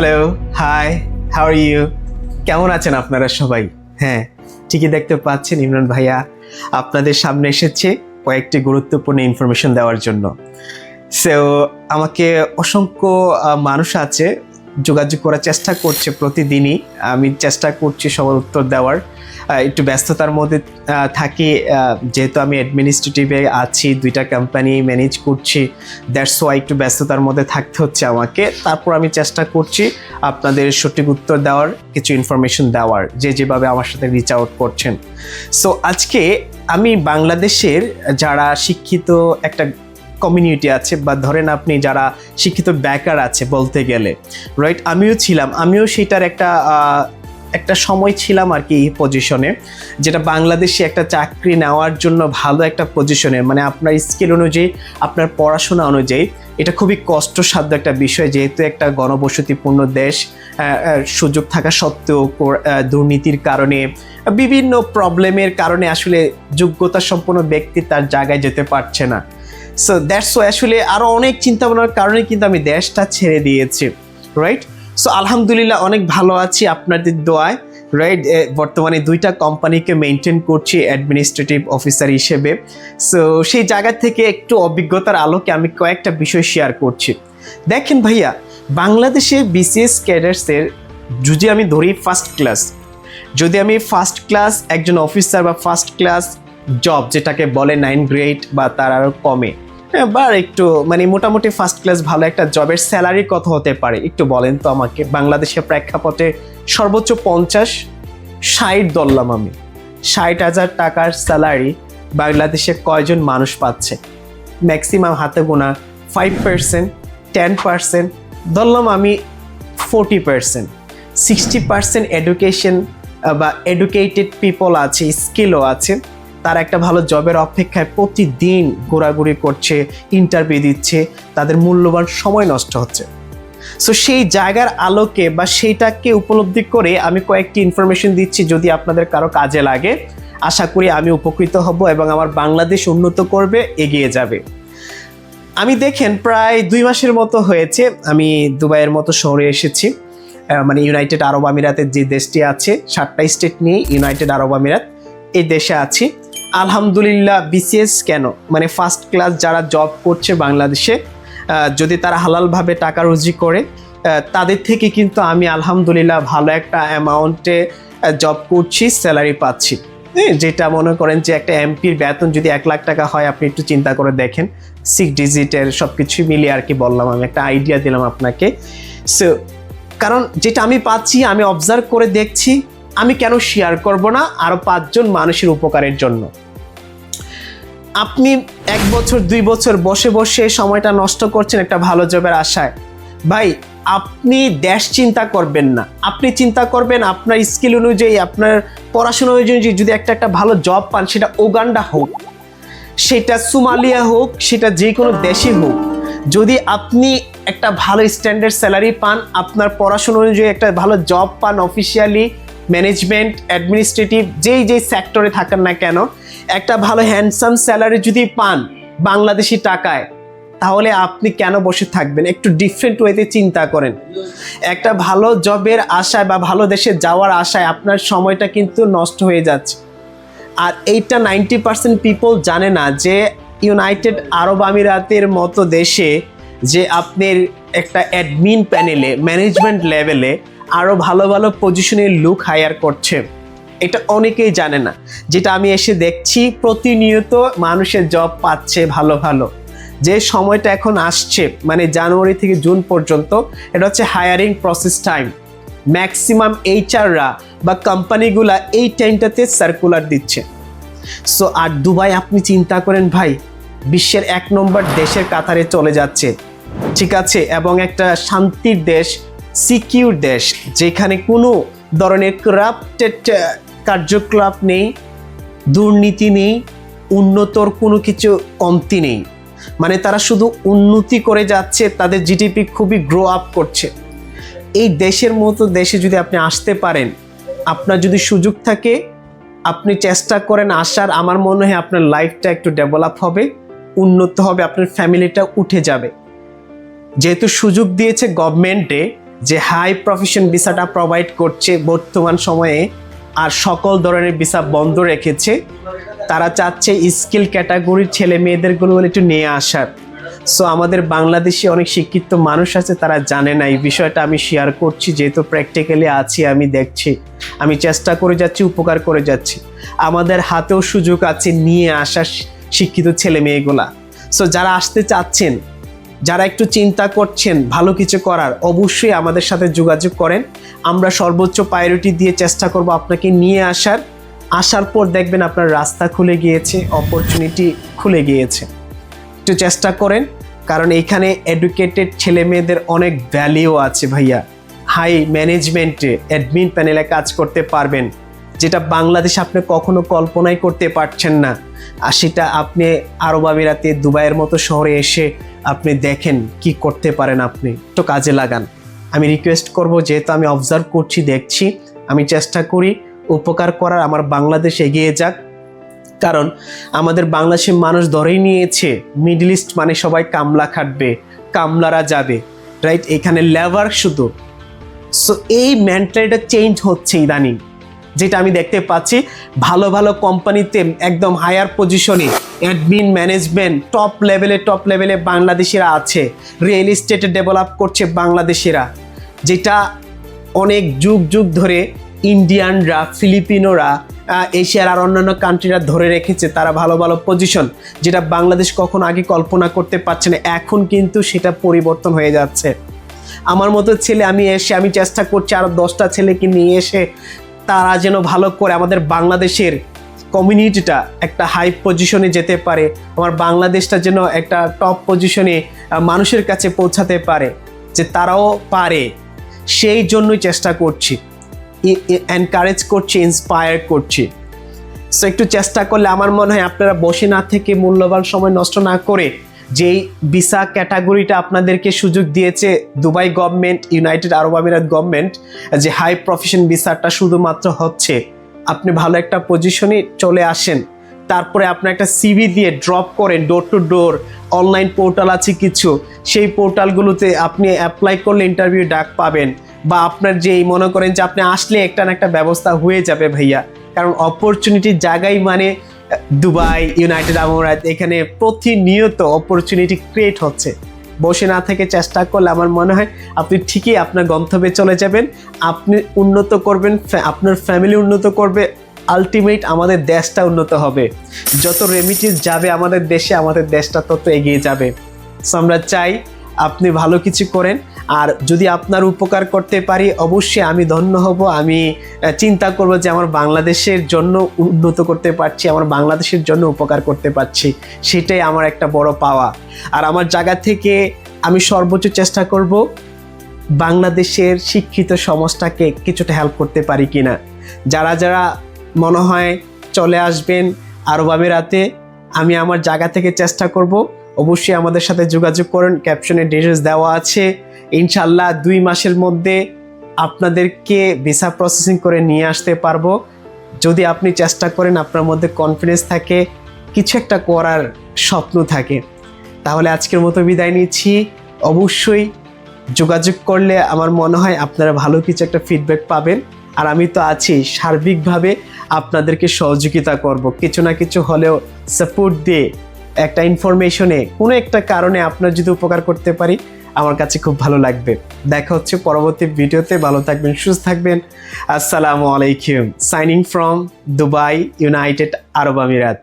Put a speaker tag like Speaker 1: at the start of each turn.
Speaker 1: Hello, hi, how are you? কেমন আছেন আপনারা সবাই? হ্যাঁ, ঠিকই দেখতে পাচ্ছেন, ইমরান ভাইয়া আপনাদের সামনে এসেছে কয়েকটি গুরুত্বপূর্ণ ইনফরমেশন দেওয়ার জন্য। সো আমাকে অসংখ্য মানুষ আছে যোগাযোগ করার চেষ্টা করছে প্রতিদিনই। আমি চেষ্টা করছি সবার উত্তর দেওয়ার। একটু ব্যস্ততার মধ্যে থাকি, যেহেতু আমি অ্যাডমিনিস্ট্রেটিভে আছি, 2টা কোম্পানি ম্যানেজ করছি, দ্যাটস ওয়াই একটু ব্যস্ততার মধ্যে থাকতে হচ্ছে আমাকে। তারপর আমি চেষ্টা করছি আপনাদের সঠিক উত্তর দেওয়ার, কিছু ইনফরমেশন দেওয়ার, যেভাবে আমার সাথে রিচ আউট করছেন। সো আজকে আমি বাংলাদেশের যারা শিক্ষিত একটা কমিউনিটি আছে, বা ধরেন আপনি যারা শিক্ষিত বেকার আছে বলতে গেলে, রাইট, আমিও ছিলাম, আমিও সেটার একটা সময় ছিলাম আর কি, এই পজিশনে, যেটা বাংলাদেশে একটা চাকরি নেওয়ার জন্য ভালো একটা পজিশনে, মানে আপনার স্কিল অনুযায়ী, আপনার পড়াশোনা অনুযায়ী এটা খুবই কষ্টসাধ্য একটা বিষয়, যেহেতু একটা ঘনবসতিপূর্ণ দেশ, সুযোগ থাকা সত্ত্বেও দুর্নীতির কারণে, বিভিন্ন প্রবলেমের কারণে আসলে যোগ্যতা সম্পন্ন ব্যক্তি তার জায়গায় যেতে পারছে না। সো দ্যাটস ওয়াই আসলে আরও অনেক চিন্তা ভাবনার কারণে কিন্তু আমি দেশটা ছেড়ে দিয়েছি, রাইট। সো আলহামদুলিল্লাহ অনেক ভালো আছি আপনাদের দোয়ায়, রাইট। বর্তমানে 2টা কোম্পানিকে মেনটেন করছি অ্যাডমিনিস্ট্রেটিভ অফিসার হিসেবে। সো সেই জায়গা থেকে একটু অভিজ্ঞতার আলোকে আমি কয়েকটা বিষয় শেয়ার করছি। দেখেন ভাইয়া, বাংলাদেশে বিসিএস ক্যাডার্সের যদি আমি ধরি যদি আমি ফার্স্ট ক্লাস একজন অফিসার বা ফার্স্ট ক্লাস জব যেটাকে বলে 9 গ্রেড বা তার আরও কমে, বা একটু মানে মোটামুটি ফার্স্ট ক্লাস ভালো একটা জবের স্যালারি কত হতে পারে একটু বলেন তো আমাকে। বাংলাদেশের প্রেক্ষাপটে সর্বোচ্চ 50-60 ধরলাম আমি, 60,000 টাকার স্যালারি বাংলাদেশে কয়জন মানুষ পাচ্ছে? ম্যাক্সিমাম হাতে গোনা 5%, 10%, ধরলাম আমি 40%। 60% এডুকেশন বা এডুকেটেড পিপল আছে, স্কিলও আছে, তারা একটা ভালো জবের অপেক্ষায় প্রতিদিন ঘোরাঘুরি করছে, ইন্টারভিউ দিচ্ছে, তাদের মূল্যবান সময় নষ্ট হচ্ছে। সো সেই জায়গার আলোকে বা সেইটাকে উপলব্ধি করে আমি কয়েকটি ইনফরমেশন দিচ্ছি, যদি আপনাদের কারো কাজে লাগে আশা করি আমি উপকৃত হব এবং আমার বাংলাদেশ উন্নত করবে, এগিয়ে যাবে। আমি দেখেন প্রায় 2 মাসের মতো হয়েছে আমি দুবাইয়ের মতো শহরে এসেছি, মানে ইউনাইটেড আরব আমিরাতের যে দেশটি আছে, 7টা স্টেট নিয়ে ইউনাইটেড আরব আমিরাত, এই দেশে আছি। আলহামদুলিল্লাহ বিসিএস কেন, মানে ফার্স্ট ক্লাস যারা জব করছে বাংলাদেশে, যদি তারা হালালভাবে টাকা রুজি করে, তাদের থেকে কিন্তু আমি আলহামদুলিল্লাহ ভালো একটা অ্যামাউন্টে জব করছি, স্যালারি পাচ্ছি। যেটা মনে করেন যে একটা এমপির বেতন যদি 1 লাখ টাকা হয়, আপনি একটু চিন্তা করে দেখেন, 6 ডিজিটের সব কিছু মিলিয়ে আর কি বললাম, আমি একটা আইডিয়া দিলাম আপনাকে। সো কারণ যেটা আমি পাচ্ছি, আমি অবজার্ভ করে দেখছি, আমি কেন শেয়ার করব না আরো 5 জন মানুষের উপকারের জন্য। আপনি 1 বছর 2 বছর বসে বসে সময়টা নষ্ট করছেন একটা ভালো জবের আশায়, ভাই আপনি দেশ চিন্তা করবেন না, আপনি চিন্তা করবেন আপনার স্কিল অনুযায়ী, আপনার পড়াশোনা অনুযায়ী যদি একটা ভালো জব পান, সেটা উগান্ডা হোক, সেটা সোমালিয়া হোক, সেটা যে কোনো দেশে হোক, যদি আপনি একটা ভালো স্ট্যান্ডার্ড স্যালারি পান, আপনার পড়াশোনা অনুযায়ী একটা ভালো জব পান, অফিসিয়ালি ম্যানেজমেন্ট, অ্যাডমিনিস্ট্রেটিভ, যেই সেক্টরে থাকেন না কেন, একটা ভালো হ্যান্ডসাম স্যালারি যদি পান বাংলাদেশি টাকায়, তাহলে আপনি কেন বসে থাকবেন? একটু ডিফারেন্ট ওয়েতে চিন্তা করেন। একটা ভালো জবের আশায় বা ভালো দেশে যাওয়ার আশায় আপনার সময়টা কিন্তু নষ্ট হয়ে যাচ্ছে। আর এইটা 90% পিপল জানে না যে ইউনাইটেড আরব আমিরাতের মতো দেশে যে আপনার একটা অ্যাডমিন প্যানেলে, ম্যানেজমেন্ট লেভেলে আরও ভালো ভালো পজিশনের লোক হায়ার করছে, এটা অনেকেই জানে না। যেটা আমি এসে দেখছি, প্রতিনিয়ত মানুষের জব পাচ্ছে ভালো ভালো। যে সময়টা এখন আসছে, মানে জানুয়ারি থেকে জুন পর্যন্ত, এটা হচ্ছে হায়ারিং প্রসেস টাইম। ম্যাক্সিমাম এইচআররা বা কোম্পানিগুলা এই টাইমটাতে সার্কুলার দিচ্ছে। সো আর দুবাই আপনি চিন্তা করেন ভাই, বিশ্বের 1 নম্বর দেশের কাতারে চলে যাচ্ছে, ঠিক আছে, এবং একটা শান্তির দেশ, সিকিউর দেশ, যেখানে কোনো ধরনের করাপ্টেড কার্যকলাপ নেই, দুর্নীতি নেই, উন্নতর কোনো কিছু কমতি নেই। মানে তারা শুধু উন্নতি করে যাচ্ছে, তাদের জিডিপি খুবই গ্রো আপ করছে। এই দেশের মতো দেশে যদি আপনি আসতে পারেন, আপনার যদি সুযোগ থাকে, আপনি চেষ্টা করেন আসার, আমার মনে হয় আপনার লাইফটা একটু ডেভেলপ হবে, উন্নত হবে, আপনার ফ্যামিলিটা উঠে যাবে। যেহেতু সুযোগ দিয়েছে গভর্নমেন্টে, যে হাই প্রফেশন ভিসাটা প্রোভাইড করছে বর্তমান সময়ে, আর সকল ধরনের ভিসা বন্ধ রেখেছে। তারা চাচ্ছে স্কিল ক্যাটাগরির ছেলে মেয়েদেরগুলো একটু নিয়ে আসার। সো আমাদের বাংলাদেশে অনেক শিক্ষিত মানুষ আছে, তারা জানে না এই বিষয়টা। আমি শেয়ার করছি, যেহেতু প্র্যাকটিক্যালি আছি, আমি দেখছি, আমি চেষ্টা করে যাচ্ছি, উপকার করে যাচ্ছি। আমাদের হাতেও সুযোগ আছে নিয়ে আসার শিক্ষিত ছেলে মেয়েগুলা। সো যারা আসতে চাচ্ছেন, যারা একটু চিন্তা করছেন ভালো কিছু করার, অবশ্যই আমাদের সাথে যোগাযোগ করেন। আমরা সর্বোচ্চ প্রায়োরিটি দিয়ে চেষ্টা করব আপনাকে নিয়ে আসার পর দেখবেন আপনার রাস্তা খুলে গিয়েছে, অপরচুনিটি খুলে গিয়েছে। একটু চেষ্টা করেন, কারণ এইখানে এডুকেটেড ছেলে মেয়েদের অনেক ভ্যালিউ আছে ভাইয়া। হাই ম্যানেজমেন্টে অ্যাডমিন প্যানেলে কাজ করতে পারবেন, যেটা বাংলাদেশে আপনি কখনো কল্পনাই করতে পারছেন না। আর সেটা আপনি আরব আমিরাতে, দুবাইয়ের মতো শহরে এসে আপনি দেখেন কি করতে পারেন, আপনি একটু কাজে লাগান। আমি রিকোয়েস্ট করব, যেহেতু আমি অবজার্ভ করছি, দেখছি, আমি চেষ্টা করি উপকার করার, আমার বাংলাদেশ এগিয়ে যাক। কারণ আমাদের বাংলাদেশের মানুষ ধরেই নিয়েছে মিডল ইস্ট মানে সবাই কামলা খাটবে, কামলারা যাবে, রাইট? এখানে লেবার শুধু। সো এই মেন্টালিটিটা চেঞ্জ হচ্ছে ইদানিং, যেটা আমি দেখতে পাচ্ছি। ভালো ভালো কোম্পানিতে একদম হায়ার পজিশনে অ্যাডমিন ম্যানেজমেন্ট টপ লেভেলে বাংলাদেশিরা আছে। রিয়েল এস্টেটে ডেভেলপ করছে বাংলাদেশিরা, যেটা অনেক যুগ ধরে ইন্ডিয়ানরা, ফিলিপিনোরা, এশিয়ার আর অন্যান্য কান্ট্রিরা ধরে রেখেছে। তারা ভালো ভালো পজিশন, যেটা বাংলাদেশ কখনো আগে কল্পনা করতে পারছে না। এখন কিন্তু সেটা পরিবর্তন হয়ে যাচ্ছে। আমার মতো ছেলে আমি চেষ্টা করছি আরও 10টা ছেলেকে নিয়ে এসে তারা যেন ভালো করে আমাদের বাংলাদেশের কমিউনিটিটা একটা হাই পজিশনে যেতে পারে, আমার বাংলাদেশটা যেন একটা টপ পজিশনে মানুষের কাছে পৌঁছাতে পারে, যে তারাও পারে। সেই জন্যই চেষ্টা করছি, এনকারেজ করছি, ইন্সপায়ার করছি। সো একটু চেষ্টা করলে আমার মনে হয় আপনারা বসে না থেকে, মূল্যবান সময় নষ্ট না করে, যেই ভিসা ক্যাটাগরিটা আপনাদেরকে সুযোগ দিয়েছে দুবাই গভর্নমেন্ট, ইউনাইটেড আরব আমিরাত গভর্নমেন্ট, যে হাই প্রফেশন ভিসাটা শুধুমাত্র হচ্ছে, আপনি ভালো একটা পজিশনে চলে আসেন। তারপরে আপনার একটা সিভি দিয়ে ড্রপ করেন, door to door online portal আছে কিছু, সেই পোর্টালগুলোতে আপনি অ্যাপ্লাই করলে ইন্টারভিউ ডাক পাবেন। বা আপনার যেই মনে করেন যে আপনি আসলে একটা না একটা ব্যবস্থা হয়ে যাবে ভাইয়া। কারণ অপরচুনিটির জায়গায় মানে দুবাই, ইউনাইটেড আরব আমিরাত, এখানে প্রতিনিয়ত অপরচুনিটি ক্রিয়েট হচ্ছে। বসে না থেকে চেষ্টা করলে আমার মনে হয় আপনি ঠিকই আপনার গন্তব্যে চলে যাবেন। আপনি উন্নত করবেন, আপনার ফ্যামিলি উন্নত করবে, আলটিমেট আমাদের দেশটা উন্নত হবে। যত রেমিটেন্স যাবে আমাদের দেশে, আমাদের দেশটা তত এগিয়ে যাবে। সো আমরা চাই আপনি ভালো কিছু করেন, আর যদি আপনার উপকার করতে পারি অবশ্যই আমি ধন্য হব। আমি চিন্তা করব যে আমার বাংলাদেশের জন্য উন্নত করতে পারছি, আমার বাংলাদেশের জন্য উপকার করতে পারছি, সেটাই আমার একটা বড় পাওয়া। আর আমার জায়গা থেকে আমি সর্বোচ্চ চেষ্টা করব বাংলাদেশের শিক্ষিত সমাজটাকে কিছুটা হেল্প করতে পারি কিনা। যারা মনে হয় চলে আসবেন আরব আমিরাতে, আমি আমার জায়গা থেকে চেষ্টা করব। অবশ্যই আমাদের সাথে যোগাযোগ করুন, ক্যাপশনে ডিটেইলস দেওয়া আছে। ইনশাল্লাহ 2 মাসের মধ্যে আপনাদেরকে ভিসা প্রসেসিং করে নিয়ে আসতে পারবো। যদি আপনি চেষ্টা করেন, আপনার মধ্যে কনফিডেন্স থাকে, কিছু একটা করার স্বপ্ন থাকে। তাহলে আজকের মতো বিদায় নিচ্ছি। অবশ্যই যোগাযোগ করলে আমার মনে হয় আপনারা ভালো কিছু একটা ফিডব্যাক পাবেন। আর আমি তো আছি, সার্বিকভাবে আপনাদেরকে সহযোগিতা করব। কিছু না কিছু হলেও সাপোর্ট দিয়ে একটা ইনফরমেশনে কোনো একটা কারণে আপনার যদি উপকার করতে পারি, আমার কাছে খুব ভালো লাগবে। দেখা হচ্ছে পরবর্তী ভিডিওতে। ভালো থাকবেন, সুস্থ থাকবেন। আসসালামু আলাইকুম। সাইনিং ফ্রম দুবাই, ইউনাইটেড আরব আমিরাত।